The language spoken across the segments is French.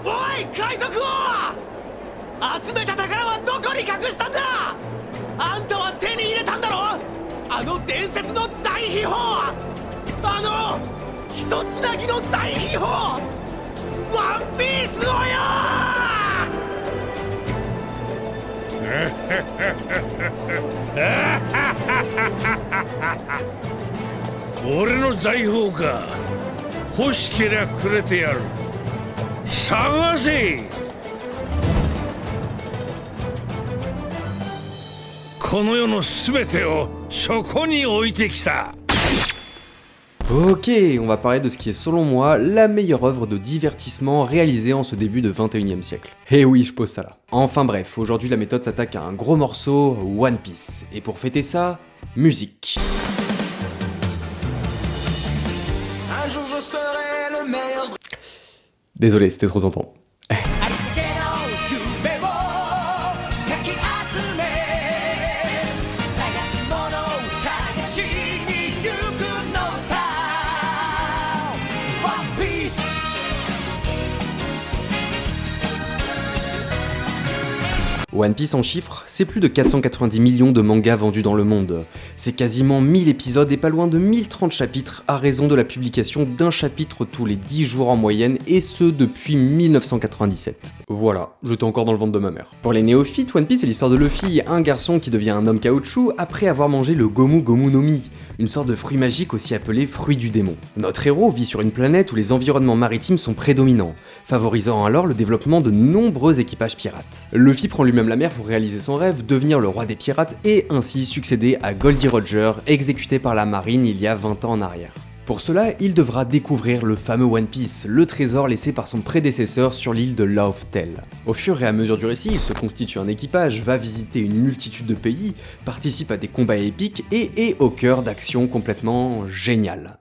おい海賊王、集めた宝はどこに隠したんだ。あんたは手に入れたんだろ、あの伝説の大秘宝、あの一つなぎの大秘宝ワンピースをよ。俺の財宝か。欲しけりゃくれてやる。探せ。この世の全てをそこに置いてきた。Ok, on va parler de ce qui est selon moi la meilleure œuvre de divertissement réalisée en ce début de 21e siècle. Et oui, je pose ça là. Enfin bref, aujourd'hui la méthode s'attaque à un gros morceau, One Piece. Et pour fêter ça, musique. Un jour je serai le meilleur. Désolé, c'était trop tentant. One Piece en chiffres, c'est plus de 490 millions de mangas vendus dans le monde. C'est quasiment 1000 épisodes et pas loin de 1030 chapitres à raison de la publication d'un chapitre tous les 10 jours en moyenne, et ce depuis 1997. Voilà, j'étais encore dans le ventre de ma mère. Pour les néophytes, One Piece est l'histoire de Luffy, un garçon qui devient un homme caoutchouc après avoir mangé le Gomu Gomu no Mi, une sorte de fruit magique aussi appelé fruit du démon. Notre héros vit sur une planète où les environnements maritimes sont prédominants, favorisant alors le développement de nombreux équipages pirates. Luffy prend lui-même la mer pour réaliser son rêve, devenir le roi des pirates et ainsi succéder à Goldie Roger, exécuté par la marine il y a 20 ans en arrière. Pour cela, il devra découvrir le fameux One Piece, le trésor laissé par son prédécesseur sur l'île de Lauftel. Au fur et à mesure du récit, il se constitue un équipage, va visiter une multitude de pays, participe à des combats épiques et est au cœur d'actions complètement géniales.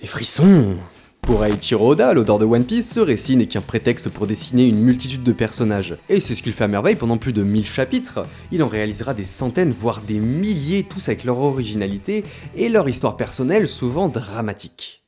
Les frissons! Pour Eiichiro Oda, l'auteur de One Piece, ce récit n'est qu'un prétexte pour dessiner une multitude de personnages. Et c'est ce qu'il fait à merveille pendant plus de 1000 chapitres. Il en réalisera des centaines, voire des milliers, tous avec leur originalité et leur histoire personnelle souvent dramatique.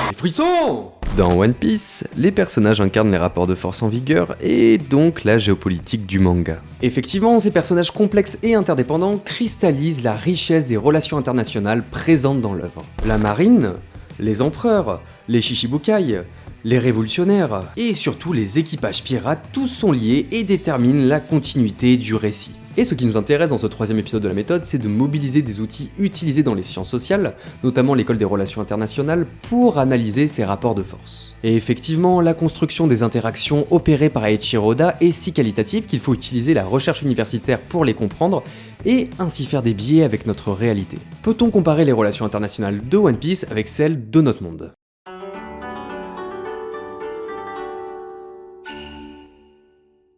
Les frissons! Dans One Piece, les personnages incarnent les rapports de force en vigueur et donc la géopolitique du manga. Effectivement, ces personnages complexes et interdépendants cristallisent la richesse des relations internationales présentes dans l'œuvre. La marine, les empereurs, les Shichibukai, les révolutionnaires et surtout les équipages pirates, tous sont liés et déterminent la continuité du récit. Et ce qui nous intéresse dans ce troisième épisode de la méthode, c'est de mobiliser des outils utilisés dans les sciences sociales, notamment l'école des relations internationales, pour analyser ces rapports de force. Et effectivement, la construction des interactions opérées par Eiichiro Oda est si qualitative qu'il faut utiliser la recherche universitaire pour les comprendre et ainsi faire des biais avec notre réalité. Peut-on comparer les relations internationales de One Piece avec celles de notre monde ?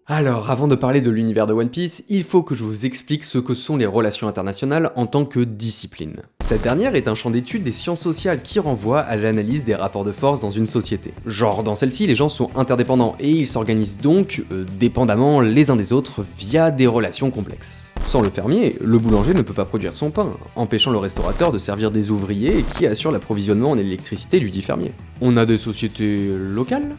Alors, avant de parler de l'univers de One Piece, il faut que je vous explique ce que sont les relations internationales en tant que discipline. Cette dernière est un champ d'étude des sciences sociales qui renvoie à l'analyse des rapports de force dans une société. Genre, dans celle-ci, les gens sont interdépendants et ils s'organisent donc dépendamment les uns des autres via des relations complexes. Sans le fermier, le boulanger ne peut pas produire son pain, empêchant le restaurateur de servir des ouvriers qui assurent l'approvisionnement en électricité du dit fermier. On a des sociétés locales,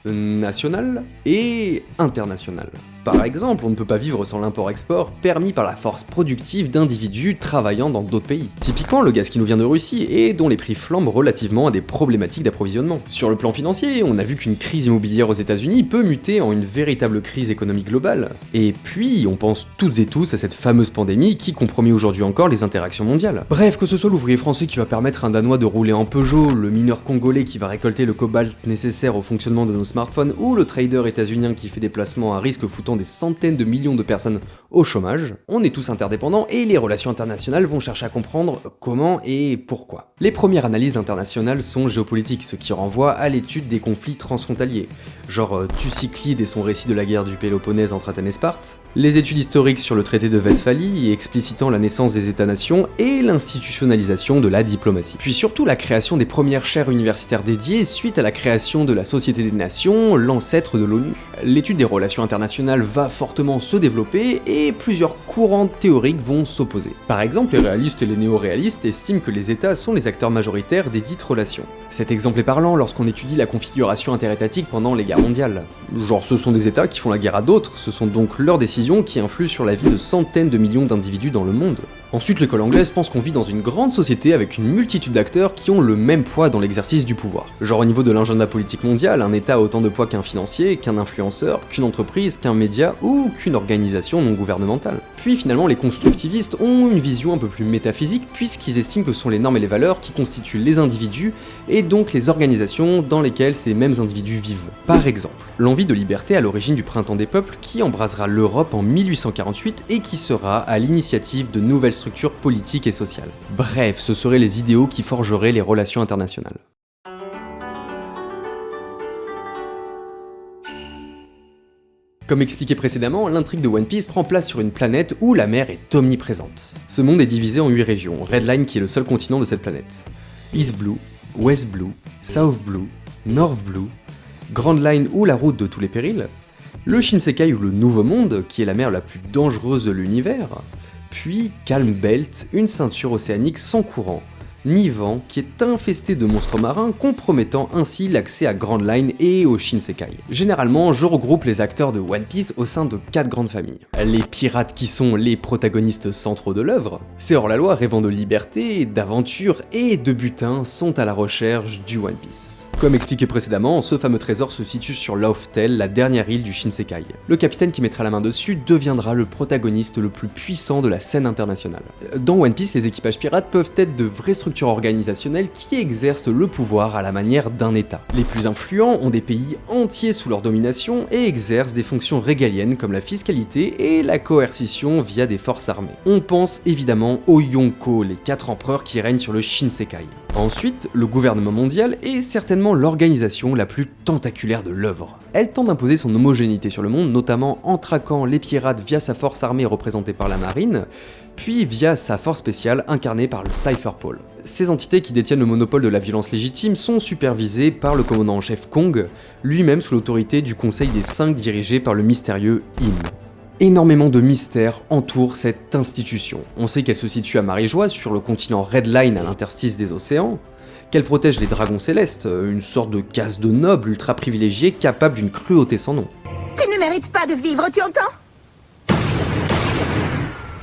nationale et internationale. Par exemple, on ne peut pas vivre sans l'import-export permis par la force productive d'individus travaillant dans d'autres pays. Typiquement le gaz qui nous vient de Russie et dont les prix flambent relativement à des problématiques d'approvisionnement. Sur le plan financier, on a vu qu'une crise immobilière aux États-Unis peut muter en une véritable crise économique globale. Et puis, on pense toutes et tous à cette fameuse pandémie qui compromet aujourd'hui encore les interactions mondiales. Bref, que ce soit l'ouvrier français qui va permettre à un Danois de rouler en Peugeot, le mineur congolais qui va récolter le cobalt nécessaire au fonctionnement de nos smartphones, ou le trader états-unien qui fait des placements à risque foutant des centaines de millions de personnes au chômage, on est tous interdépendants et les relations internationales vont chercher à comprendre comment et pourquoi. Les premières analyses internationales sont géopolitiques, ce qui renvoie à l'étude des conflits transfrontaliers. genre Thucyclide et son récit de la guerre du Péloponnèse entre Athènes et Sparte, les études historiques sur le traité de Westphalie explicitant la naissance des États-nations et l'institutionnalisation de la diplomatie. Puis surtout la création des premières chaires universitaires dédiées suite à la création de la Société des Nations, l'ancêtre de l'ONU. L'étude des relations internationales va fortement se développer et plusieurs courants théoriques vont s'opposer. Par exemple, les réalistes et les néo-réalistes estiment que les États sont les acteurs majoritaires des dites relations. Cet exemple est parlant lorsqu'on étudie la configuration interétatique pendant les guerres mondiales. Genre ce sont des États qui font la guerre à d'autres, ce sont donc leurs décisions qui influent sur la vie de centaines de millions d'individus dans le monde. Ensuite, l'école anglaise pense qu'on vit dans une grande société avec une multitude d'acteurs qui ont le même poids dans l'exercice du pouvoir. Genre au niveau de l'agenda politique mondial, un État a autant de poids qu'un financier, qu'un influenceur, qu'une entreprise, qu'un média ou qu'une organisation non gouvernementale. Puis finalement, les constructivistes ont une vision un peu plus métaphysique puisqu'ils estiment que ce sont les normes et les valeurs qui constituent les individus et donc les organisations dans lesquelles ces mêmes individus vivent. Par exemple, l'envie de liberté à l'origine du printemps des peuples qui embrasera l'Europe en 1848 et qui sera à l'initiative de nouvelles structures politiques et sociales. Bref, ce seraient les idéaux qui forgeraient les relations internationales. Comme expliqué précédemment, l'intrigue de One Piece prend place sur une planète où la mer est omniprésente. Ce monde est divisé en 8 régions, Red Line qui est le seul continent de cette planète. East Blue, West Blue, South Blue, North Blue, Grand Line ou la route de tous les périls, le Shinsekai ou le Nouveau Monde, qui est la mer la plus dangereuse de l'univers, puis Calm Belt, une ceinture océanique sans courant, ni vent, qui est infestée de monstres marins, compromettant ainsi l'accès à Grand Line et au Shinsekai. Généralement, je regroupe les acteurs de One Piece au sein de 4 grandes familles. Les pirates qui sont les protagonistes centraux de l'œuvre, ces hors-la-loi rêvant de liberté, d'aventure et de butin sont à la recherche du One Piece. Comme expliqué précédemment, ce fameux trésor se situe sur Lauftel, la dernière île du Shinsekai. Le capitaine qui mettra la main dessus deviendra le protagoniste le plus puissant de la scène internationale. Dans One Piece, les équipages pirates peuvent être de vraies structures organisationnelles qui exercent le pouvoir à la manière d'un État. Les plus influents ont des pays entiers sous leur domination et exercent des fonctions régaliennes comme la fiscalité et la coercition via des forces armées. On pense évidemment aux Yonko, les 4 empereurs qui règnent sur le Shinsekai. Ensuite, le gouvernement mondial est certainement l'organisation la plus tentaculaire de l'œuvre. Elle tend d'imposer son homogénéité sur le monde, notamment en traquant les pirates via sa force armée représentée par la marine, puis via sa force spéciale incarnée par le Cypher Pole. Ces entités qui détiennent le monopole de la violence légitime sont supervisées par le commandant en chef Kong, lui-même sous l'autorité du Conseil des 5 dirigé par le mystérieux In. Énormément de mystères entourent cette institution. On sait qu'elle se situe à Marie-Joie, sur le continent Red Line à l'interstice des océans, qu'elle protège les dragons célestes, une sorte de caste de nobles ultra privilégiés capable d'une cruauté sans nom. Tu ne mérites pas de vivre, tu entends ?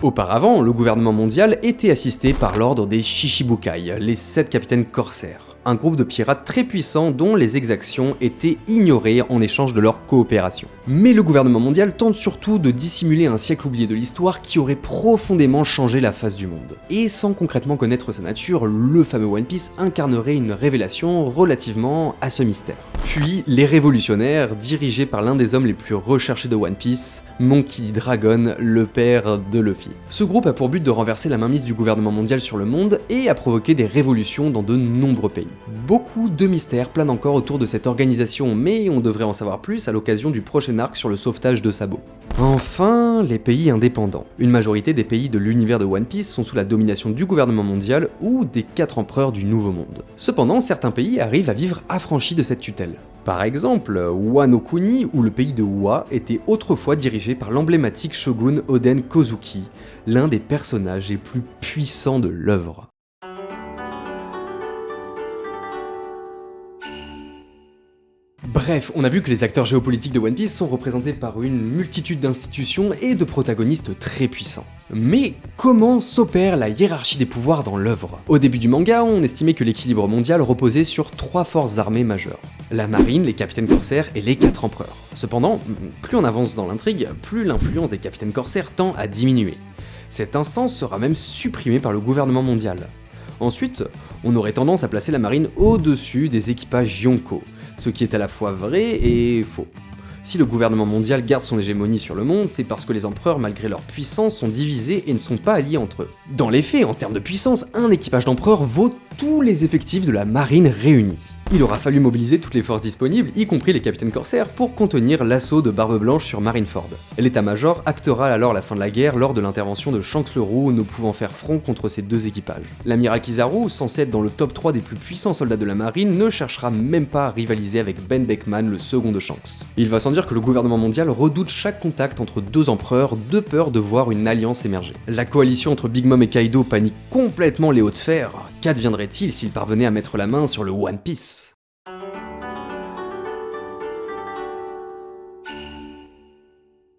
Auparavant, le gouvernement mondial était assisté par l'ordre des Shishibukai, les 7 capitaines corsaires, un groupe de pirates très puissants dont les exactions étaient ignorées en échange de leur coopération. Mais le gouvernement mondial tente surtout de dissimuler un siècle oublié de l'histoire qui aurait profondément changé la face du monde. Et sans concrètement connaître sa nature, le fameux One Piece incarnerait une révélation relativement à ce mystère. Puis, les révolutionnaires, dirigés par l'un des hommes les plus recherchés de One Piece, Monkey D. Dragon, le père de Luffy. Ce groupe a pour but de renverser la mainmise du gouvernement mondial sur le monde et a provoqué des révolutions dans de nombreux pays. Beaucoup de mystères planent encore autour de cette organisation, mais on devrait en savoir plus à l'occasion du prochain arc sur le sauvetage de Sabo. Enfin, les pays indépendants. Une majorité des pays de l'univers de One Piece sont sous la domination du gouvernement mondial ou des 4 empereurs du Nouveau Monde. Cependant, certains pays arrivent à vivre affranchis de cette tutelle. Par exemple, Wano Kuni, ou le pays de Wa, était autrefois dirigé par l'emblématique shogun Oden Kozuki, l'un des personnages les plus puissants de l'œuvre. Bref, on a vu que les acteurs géopolitiques de One Piece sont représentés par une multitude d'institutions et de protagonistes très puissants. Mais comment s'opère la hiérarchie des pouvoirs dans l'œuvre ? Au début du manga, on estimait que l'équilibre mondial reposait sur 3 forces armées majeures. La marine, les capitaines corsaires et les 4 empereurs. Cependant, plus on avance dans l'intrigue, plus l'influence des capitaines corsaires tend à diminuer. Cette instance sera même supprimée par le gouvernement mondial. Ensuite, on aurait tendance à placer la marine au-dessus des équipages Yonko, ce qui est à la fois vrai et faux. Si le gouvernement mondial garde son hégémonie sur le monde, c'est parce que les empereurs, malgré leur puissance, sont divisés et ne sont pas alliés entre eux. Dans les faits, en termes de puissance, un équipage d'empereurs vaut tous les effectifs de la marine réunis. Il aura fallu mobiliser toutes les forces disponibles, y compris les capitaines corsaires, pour contenir l'assaut de Barbe Blanche sur Marineford. L'état-major actera alors la fin de la guerre lors de l'intervention de Shanks le Roux, ne pouvant faire front contre ces deux équipages. L'amiral Kizaru, censé être dans le top 3 des plus puissants soldats de la marine, ne cherchera même pas à rivaliser avec Ben Beckman, le second de Shanks. Il va sans dire que le gouvernement mondial redoute chaque contact entre deux empereurs, de peur de voir une alliance émerger. La coalition entre Big Mom et Kaido panique complètement les hauts de fer. Qu'adviendrait-il s'il parvenait à mettre la main sur le One Piece ?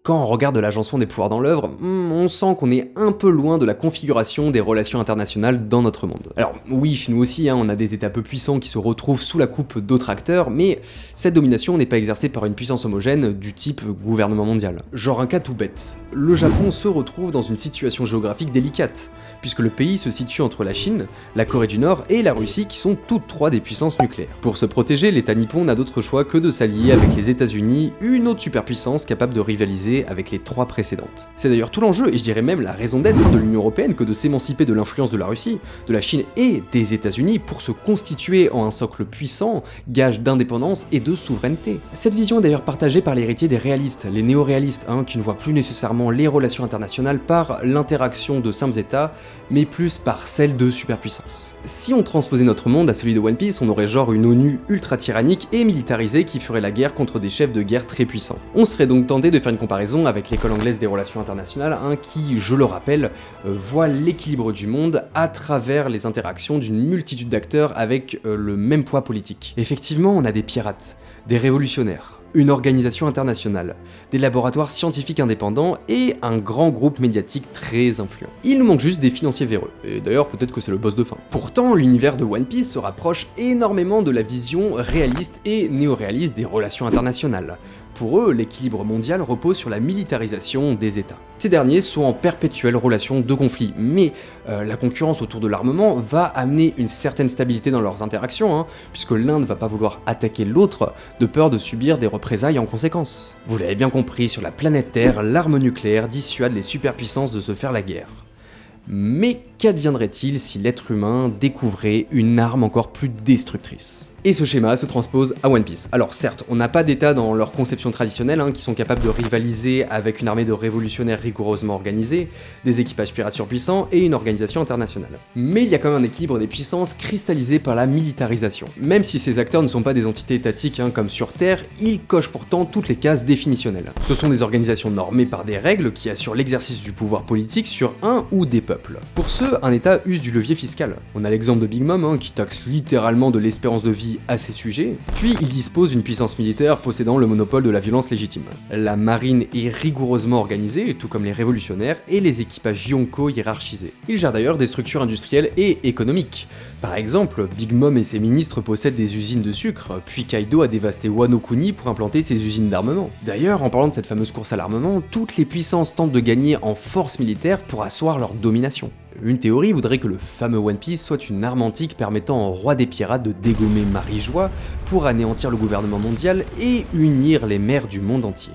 Quand on regarde l'agencement des pouvoirs dans l'œuvre, on sent qu'on est un peu loin de la configuration des relations internationales dans notre monde. Alors oui, chez nous aussi, on a des états peu puissants qui se retrouvent sous la coupe d'autres acteurs, mais cette domination n'est pas exercée par une puissance homogène du type gouvernement mondial. Genre un cas tout bête, le Japon se retrouve dans une situation géographique délicate, puisque le pays se situe entre la Chine, la Corée du Nord et la Russie qui sont toutes trois des puissances nucléaires. Pour se protéger, l'État nippon n'a d'autre choix que de s'allier avec les États-Unis, une autre superpuissance capable de rivaliser avec les trois précédentes. C'est d'ailleurs tout l'enjeu, et je dirais même la raison d'être de l'Union Européenne que de s'émanciper de l'influence de la Russie, de la Chine et des États-Unis pour se constituer en un socle puissant, gage d'indépendance et de souveraineté. Cette vision est d'ailleurs partagée par l'héritier des réalistes, les néo-réalistes, qui ne voient plus nécessairement les relations internationales par l'interaction de simples États, mais plus par celle de superpuissances. Si on transposait notre monde à celui de One Piece, on aurait genre une ONU ultra tyrannique et militarisée qui ferait la guerre contre des chefs de guerre très puissants. On serait donc tenté de faire une comparaison avec l'école anglaise des relations internationales, qui, je le rappelle, voit l'équilibre du monde à travers les interactions d'une multitude d'acteurs avec le même poids politique. Effectivement, on a des pirates, des révolutionnaires, une organisation internationale, des laboratoires scientifiques indépendants et un grand groupe médiatique très influent. Il nous manque juste des financiers véreux, et d'ailleurs peut-être que c'est le boss de fin. Pourtant, l'univers de One Piece se rapproche énormément de la vision réaliste et néo-réaliste des relations internationales. Pour eux, l'équilibre mondial repose sur la militarisation des États. Ces derniers sont en perpétuelle relation de conflit, mais la concurrence autour de l'armement va amener une certaine stabilité dans leurs interactions, puisque l'un ne va pas vouloir attaquer l'autre de peur de subir des représailles en conséquence. Vous l'avez bien compris, sur la planète Terre, l'arme nucléaire dissuade les superpuissances de se faire la guerre. Mais qu'adviendrait-il si l'être humain découvrait une arme encore plus destructrice ? Et ce schéma se transpose à One Piece. Alors certes, on n'a pas d'état dans leur conception traditionnelle qui sont capables de rivaliser avec une armée de révolutionnaires rigoureusement organisée, des équipages pirates surpuissants et une organisation internationale. Mais il y a quand même un équilibre des puissances cristallisé par la militarisation. Même si ces acteurs ne sont pas des entités étatiques comme sur Terre, ils cochent pourtant toutes les cases définitionnelles. Ce sont des organisations normées par des règles qui assurent l'exercice du pouvoir politique sur un ou des peuples. Pour ce, un État use du levier fiscal. On a l'exemple de Big Mom qui taxe littéralement de l'espérance de vie à ces sujets, puis il dispose d'une puissance militaire possédant le monopole de la violence légitime. La marine est rigoureusement organisée, tout comme les révolutionnaires et les équipages Yonko hiérarchisés. Il gère d'ailleurs des structures industrielles et économiques. Par exemple, Big Mom et ses ministres possèdent des usines de sucre, puis Kaido a dévasté Wano Kuni pour implanter ses usines d'armement. D'ailleurs, en parlant de cette fameuse course à l'armement, toutes les puissances tentent de gagner en force militaire pour asseoir leur domination. Une théorie voudrait que le fameux One Piece soit une arme antique permettant au roi des pirates de dégommer Marie-Joie pour anéantir le gouvernement mondial et unir les mers du monde entier.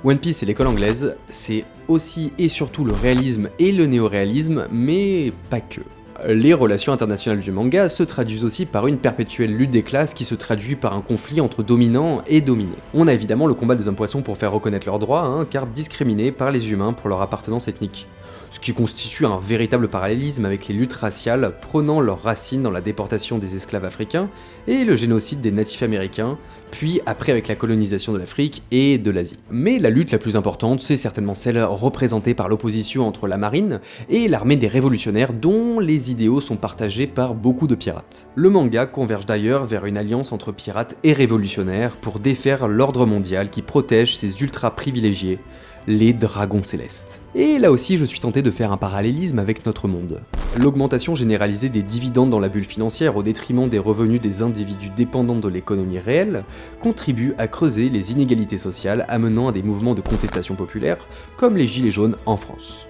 One Piece et l'école anglaise, c'est aussi et surtout le réalisme et le néo-réalisme, mais pas que. Les relations internationales du manga se traduisent aussi par une perpétuelle lutte des classes qui se traduit par un conflit entre dominants et dominés. On a évidemment le combat des hommes poissons pour faire reconnaître leurs droits, car discriminés par les humains pour leur appartenance ethnique. Ce qui constitue un véritable parallélisme avec les luttes raciales prenant leurs racines dans la déportation des esclaves africains et le génocide des natifs américains, puis après avec la colonisation de l'Afrique et de l'Asie. Mais la lutte la plus importante, c'est certainement celle représentée par l'opposition entre la marine et l'armée des révolutionnaires dont les idéaux sont partagés par beaucoup de pirates. Le manga converge d'ailleurs vers une alliance entre pirates et révolutionnaires pour défaire l'ordre mondial qui protège ces ultra privilégiés, les dragons célestes. Et là aussi je suis tenté de faire un parallélisme avec notre monde. L'augmentation généralisée des dividendes dans la bulle financière au détriment des revenus des individus dépendants de l'économie réelle contribue à creuser les inégalités sociales amenant à des mouvements de contestation populaire comme les gilets jaunes en France.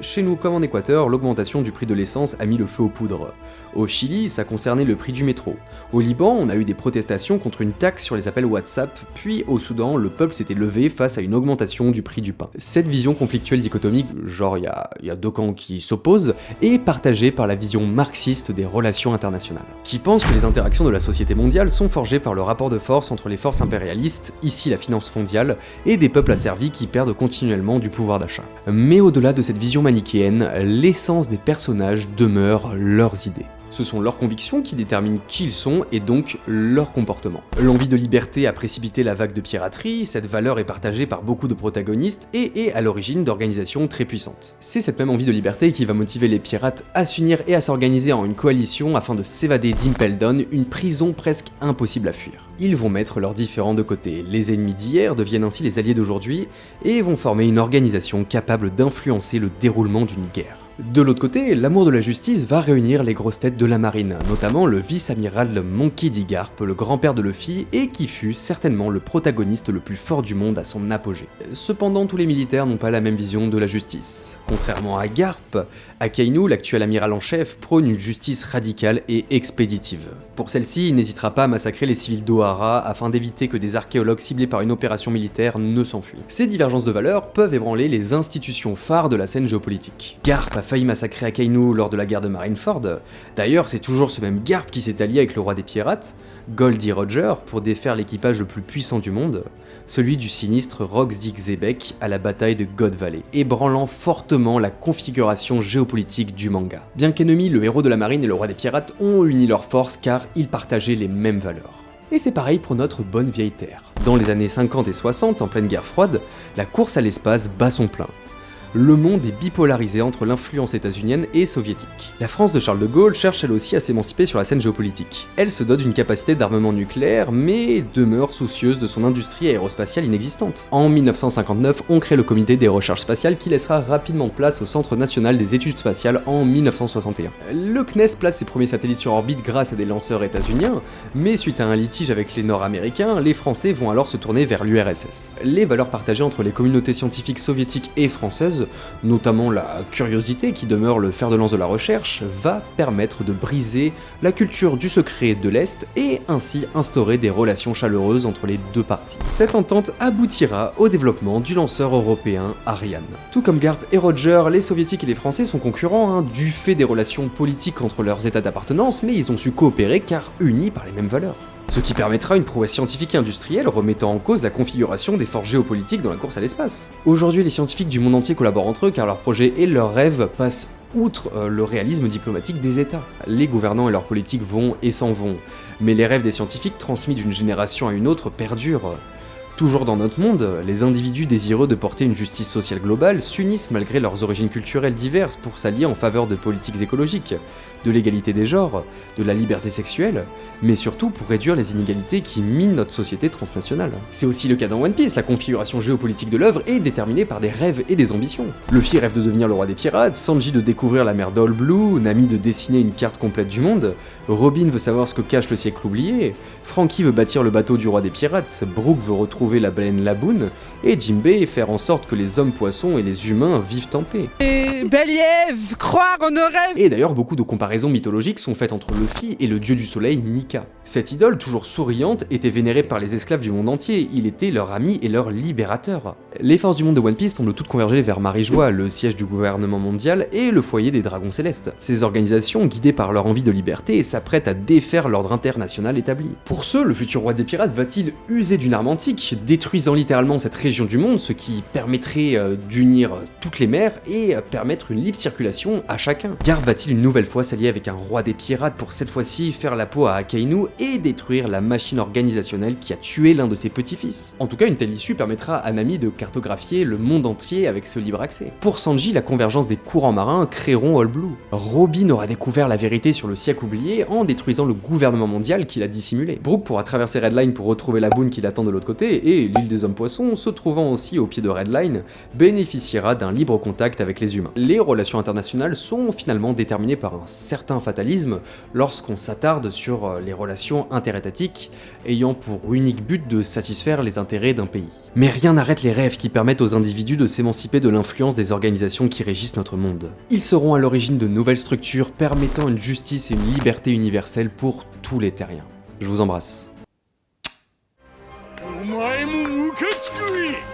chez nous comme en Équateur, l'augmentation du prix de l'essence a mis le feu aux poudres. Au Chili, ça concernait le prix du métro. Au Liban, on a eu des protestations contre une taxe sur les appels WhatsApp, puis au Soudan, le peuple s'était levé face à une augmentation du prix du pain. Cette vision conflictuelle dichotomique, genre il y a deux camps qui s'opposent, est partagée par la vision marxiste des relations internationales, qui pense que les interactions de la société mondiale sont forgées par le rapport de force entre les forces impérialistes, ici la finance mondiale, et des peuples asservis qui perdent continuellement du pouvoir d'achat. Mais au-delà de cette vision manichéenne, l'essence des personnages demeure leurs idées. Ce sont leurs convictions qui déterminent qui ils sont et donc leur comportement. L'envie de liberté a précipité la vague de piraterie, cette valeur est partagée par beaucoup de protagonistes et est à l'origine d'organisations très puissantes. C'est cette même envie de liberté qui va motiver les pirates à s'unir et à s'organiser en une coalition afin de s'évader d'Impel Down, une prison presque impossible à fuir. Ils vont mettre leurs différends de côté, les ennemis d'hier deviennent ainsi les alliés d'aujourd'hui et vont former une organisation capable d'influencer le déroulement d'une guerre. De l'autre côté, l'amour de la justice va réunir les grosses têtes de la marine, notamment le vice-amiral Monkey D. Garp, le grand-père de Luffy, et qui fut certainement le protagoniste le plus fort du monde à son apogée. Cependant, tous les militaires n'ont pas la même vision de la justice. Contrairement à Garp, Akainu, l'actuel amiral en chef, prône une justice radicale et expéditive. Pour celle-ci, il n'hésitera pas à massacrer les civils d'Ohara afin d'éviter que des archéologues ciblés par une opération militaire ne s'enfuient. Ces divergences de valeurs peuvent ébranler les institutions phares de la scène géopolitique. Garp a failli massacrer Akainu lors de la guerre de Marineford. D'ailleurs, c'est toujours ce même Garp qui s'est allié avec le roi des pirates, Goldie Roger, pour défaire l'équipage le plus puissant du monde, celui du sinistre Rox Dick Zebek à la bataille de God Valley, ébranlant fortement la configuration géopolitique du manga. Bien qu'ennemis, le héros de la marine et le roi des pirates ont uni leurs forces car ils partageaient les mêmes valeurs. Et c'est pareil pour notre bonne vieille Terre. Dans les années 50 et 60, en pleine guerre froide, la course à l'espace bat son plein. Le monde est bipolarisé entre l'influence états-unienne et soviétique. La France de Charles de Gaulle cherche elle aussi à s'émanciper sur la scène géopolitique. Elle se dote d'une capacité d'armement nucléaire, mais demeure soucieuse de son industrie aérospatiale inexistante. En 1959, on crée le comité des recherches spatiales qui laissera rapidement place au Centre national des études spatiales en 1961. Le CNES place ses premiers satellites sur orbite grâce à des lanceurs états-uniens, mais suite à un litige avec les Nord-Américains, les Français vont alors se tourner vers l'URSS. Les valeurs partagées entre les communautés scientifiques soviétiques et françaises, notamment la curiosité qui demeure le fer de lance de la recherche, va permettre de briser la culture du secret de l'Est et ainsi instaurer des relations chaleureuses entre les deux parties. Cette entente aboutira au développement du lanceur européen Ariane. Tout comme Garp et Roger, les soviétiques et les français sont concurrents du fait des relations politiques entre leurs états d'appartenance, mais ils ont su coopérer car unis par les mêmes valeurs. Ce qui permettra une prouesse scientifique et industrielle remettant en cause la configuration des forces géopolitiques dans la course à l'espace. Aujourd'hui, les scientifiques du monde entier collaborent entre eux car leurs projets et leurs rêves passent outre le réalisme diplomatique des États. Les gouvernants et leurs politiques vont et s'en vont, mais les rêves des scientifiques transmis d'une génération à une autre perdurent. Toujours dans notre monde, les individus désireux de porter une justice sociale globale s'unissent malgré leurs origines culturelles diverses pour s'allier en faveur de politiques écologiques, de l'égalité des genres, de la liberté sexuelle, mais surtout pour réduire les inégalités qui minent notre société transnationale. C'est aussi le cas dans One Piece, la configuration géopolitique de l'œuvre est déterminée par des rêves et des ambitions. Luffy rêve de devenir le roi des pirates, Sanji de découvrir la mer d'All Blue, Nami de dessiner une carte complète du monde, Robin veut savoir ce que cache le siècle oublié, Franky veut bâtir le bateau du roi des pirates, Brook veut retrouver la baleine Laboon, et Jinbei faire en sorte que les hommes-poissons et les humains vivent en paix. Et Belle-Ève, croire en nos rêves. Et d'ailleurs, beaucoup de comparaisons mythologiques sont faites entre Luffy et le dieu du soleil Nika. Cette idole, toujours souriante, était vénérée par les esclaves du monde entier, il était leur ami et leur libérateur. Les forces du monde de One Piece semblent toutes converger vers Marijois, le siège du gouvernement mondial et le foyer des dragons célestes. Ces organisations, guidées par leur envie de liberté, s'apprêtent à défaire l'ordre international établi. Pour ce, le futur roi des pirates va-t-il user d'une arme antique, détruisant littéralement cette région du monde, ce qui permettrait d'unir toutes les mers et permettre une libre circulation à chacun? Garp va-t-il une nouvelle fois s'allier avec un roi des pirates pour cette fois-ci faire la peau à Akainu et détruire la machine organisationnelle qui a tué l'un de ses petits-fils? En tout cas, une telle issue permettra à Nami de cartographier le monde entier avec ce libre accès. Pour Sanji, la convergence des courants marins créeront All Blue. Robin aura découvert la vérité sur le siècle oublié en détruisant le gouvernement mondial qui l'a dissimulé. Brook pourra traverser Red Line pour retrouver la boune qui l'attend de l'autre côté, et l'île des hommes poissons, se trouvant aussi au pied de Red Line, bénéficiera d'un libre contact avec les humains. Les relations internationales sont finalement déterminées par un certain fatalisme lorsqu'on s'attarde sur les relations interétatiques, ayant pour unique but de satisfaire les intérêts d'un pays. Mais rien n'arrête les rêves qui permettent aux individus de s'émanciper de l'influence des organisations qui régissent notre monde. Ils seront à l'origine de nouvelles structures permettant une justice et une liberté universelle pour tous les terriens. Je vous embrasse. お前もムカつく